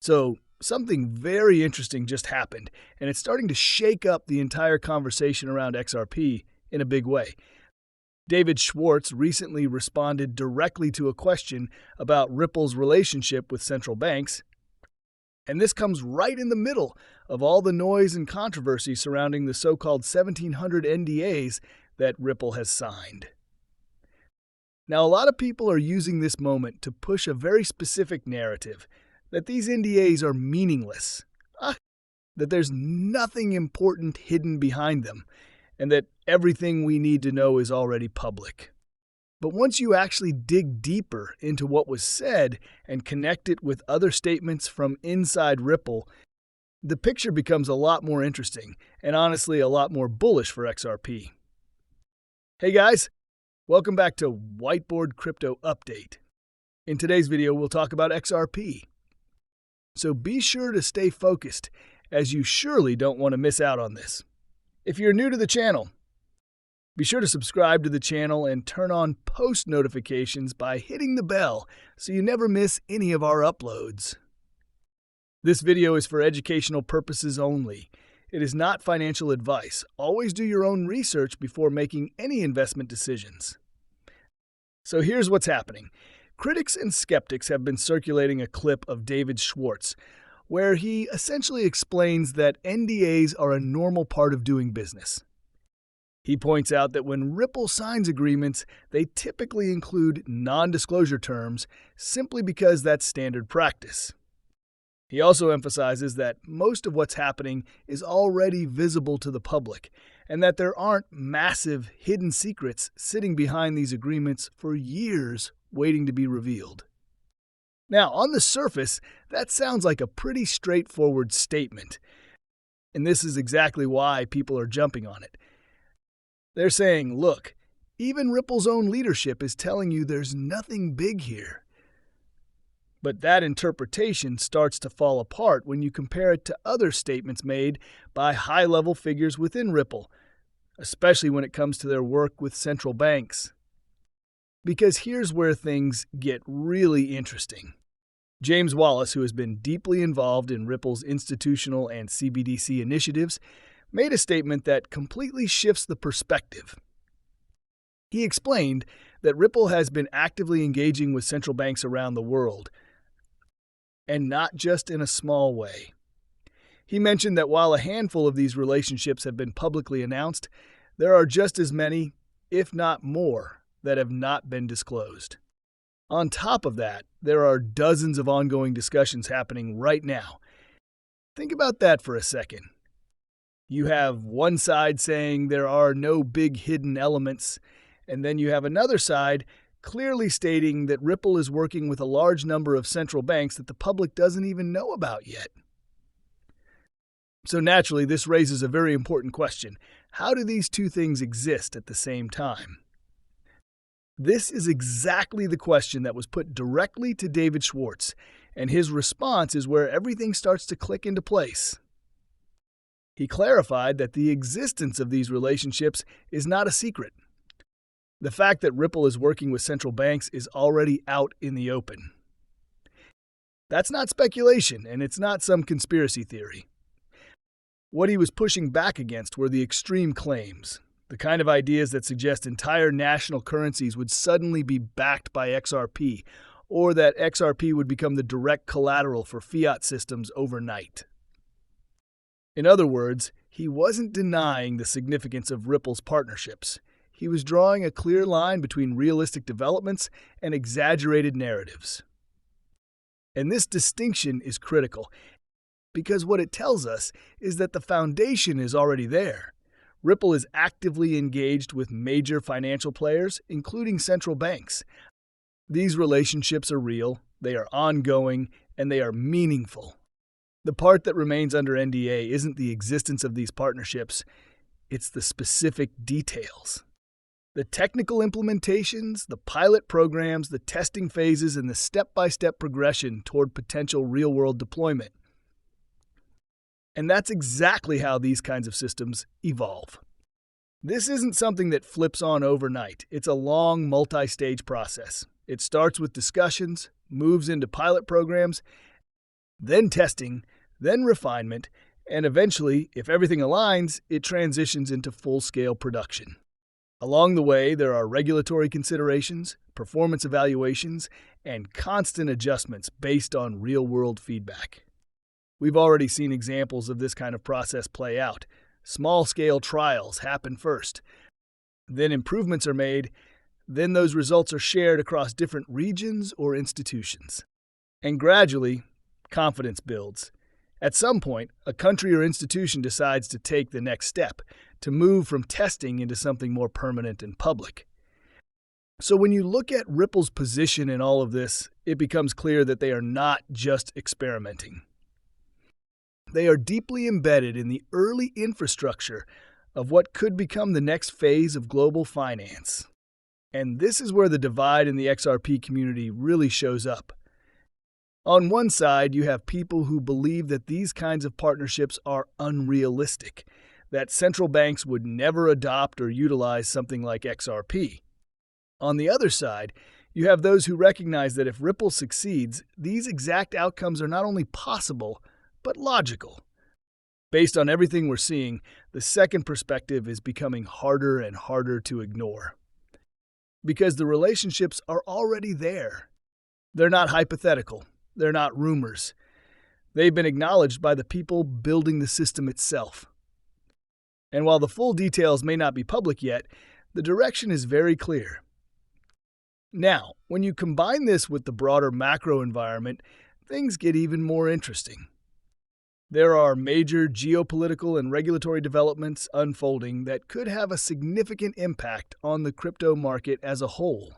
So, something very interesting just happened, and it's starting to shake up the entire conversation around XRP in a big way. David Schwartz recently responded directly to a question about Ripple's relationship with central banks, and this comes right in the middle of all the noise and controversy surrounding the so-called 1,700 NDAs that Ripple has signed. Now, a lot of people are using this moment to push a very specific narrative that these NDAs are meaningless, that there's nothing important hidden behind them, and that everything we need to know is already public. But once you actually dig deeper into what was said and connect it with other statements from inside Ripple, the picture becomes a lot more interesting and honestly a lot more bullish for XRP. Hey guys, welcome back to Whiteboard Crypto Update. In today's video, we'll talk about XRP. So be sure to stay focused, as you surely don't want to miss out on this. If you're new to the channel, be sure to subscribe to the channel and turn on post notifications by hitting the bell so you never miss any of our uploads. This video is for educational purposes only. It is not financial advice. Always do your own research before making any investment decisions. So here's what's happening. Critics and skeptics have been circulating a clip of David Schwartz, where he essentially explains that NDAs are a normal part of doing business. He points out that when Ripple signs agreements, they typically include non-disclosure terms simply because that's standard practice. He also emphasizes that most of what's happening is already visible to the public, and that there aren't massive hidden secrets sitting behind these agreements for years waiting to be revealed. Now, on the surface, that sounds like a pretty straightforward statement, and this is exactly why people are jumping on it. They're saying, look, even Ripple's own leadership is telling you there's nothing big here. But that interpretation starts to fall apart when you compare it to other statements made by high-level figures within Ripple, especially when it comes to their work with central banks. Because here's where things get really interesting. James Wallace, who has been deeply involved in Ripple's institutional and CBDC initiatives, made a statement that completely shifts the perspective. He explained that Ripple has been actively engaging with central banks around the world, and not just in a small way. He mentioned that while a handful of these relationships have been publicly announced, there are just as many, if not more, that have not been disclosed. On top of that, there are dozens of ongoing discussions happening right now. Think about that for a second. You have one side saying there are no big hidden elements, and then you have another side clearly stating that Ripple is working with a large number of central banks that the public doesn't even know about yet. So naturally, this raises a very important question. How do these two things exist at the same time? This is exactly the question that was put directly to David Schwartz, and his response is where everything starts to click into place. He clarified that the existence of these relationships is not a secret. The fact that Ripple is working with central banks is already out in the open. That's not speculation, and it's not some conspiracy theory. What he was pushing back against were the extreme claims, the kind of ideas that suggest entire national currencies would suddenly be backed by XRP, or that XRP would become the direct collateral for fiat systems overnight. In other words, he wasn't denying the significance of Ripple's partnerships. He was drawing a clear line between realistic developments and exaggerated narratives. And this distinction is critical, because what it tells us is that the foundation is already there. Ripple is actively engaged with major financial players, including central banks. These relationships are real, they are ongoing, and they are meaningful. The part that remains under NDA isn't the existence of these partnerships, it's the specific details. The technical implementations, the pilot programs, the testing phases, and the step-by-step progression toward potential real-world deployment. And that's exactly how these kinds of systems evolve. This isn't something that flips on overnight. It's a long, multi-stage process. It starts with discussions, moves into pilot programs, then testing, then refinement, and eventually, if everything aligns, it transitions into full-scale production. Along the way, there are regulatory considerations, performance evaluations, and constant adjustments based on real-world feedback. We've already seen examples of this kind of process play out. Small-scale trials happen first. Then improvements are made. Then those results are shared across different regions or institutions. And gradually, confidence builds. At some point, a country or institution decides to take the next step, to move from testing into something more permanent and public. So when you look at Ripple's position in all of this, it becomes clear that they are not just experimenting. They are deeply embedded in the early infrastructure of what could become the next phase of global finance. And this is where the divide in the XRP community really shows up. On one side, you have people who believe that these kinds of partnerships are unrealistic, that central banks would never adopt or utilize something like XRP. On the other side, you have those who recognize that if Ripple succeeds, these exact outcomes are not only possible, but logical. Based on everything we're seeing, the second perspective is becoming harder and harder to ignore. Because the relationships are already there. They're not hypothetical. They're not rumors. They've been acknowledged by the people building the system itself. And while the full details may not be public yet, the direction is very clear. Now, when you combine this with the broader macro environment, things get even more interesting. There are major geopolitical and regulatory developments unfolding that could have a significant impact on the crypto market as a whole.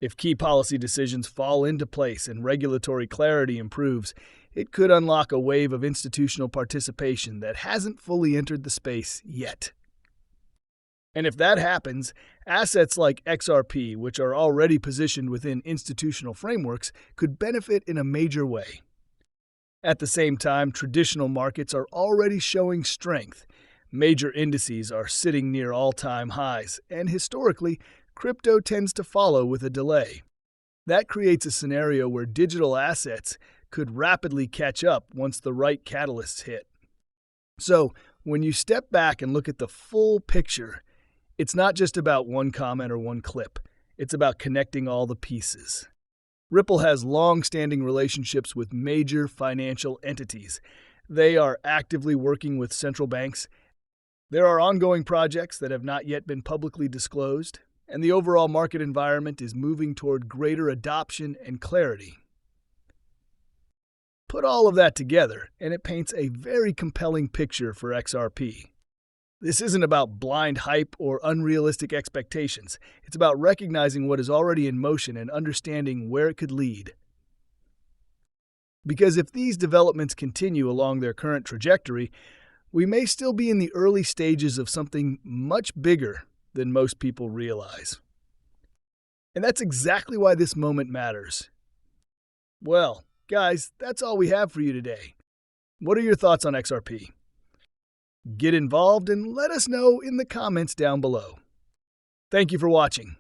If key policy decisions fall into place and regulatory clarity improves, it could unlock a wave of institutional participation that hasn't fully entered the space yet. And if that happens, assets like XRP, which are already positioned within institutional frameworks, could benefit in a major way. At the same time, traditional markets are already showing strength. Major indices are sitting near all-time highs, and historically, crypto tends to follow with a delay. That creates a scenario where digital assets could rapidly catch up once the right catalysts hit. So, when you step back and look at the full picture, it's not just about one comment or one clip. It's about connecting all the pieces. Ripple has long-standing relationships with major financial entities. They are actively working with central banks. There are ongoing projects that have not yet been publicly disclosed, and the overall market environment is moving toward greater adoption and clarity. Put all of that together, and it paints a very compelling picture for XRP. This isn't about blind hype or unrealistic expectations. It's about recognizing what is already in motion and understanding where it could lead. Because if these developments continue along their current trajectory, we may still be in the early stages of something much bigger than most people realize. And that's exactly why this moment matters. Well, guys, that's all we have for you today. What are your thoughts on XRP? Get involved and let us know in the comments down below. Thank you for watching.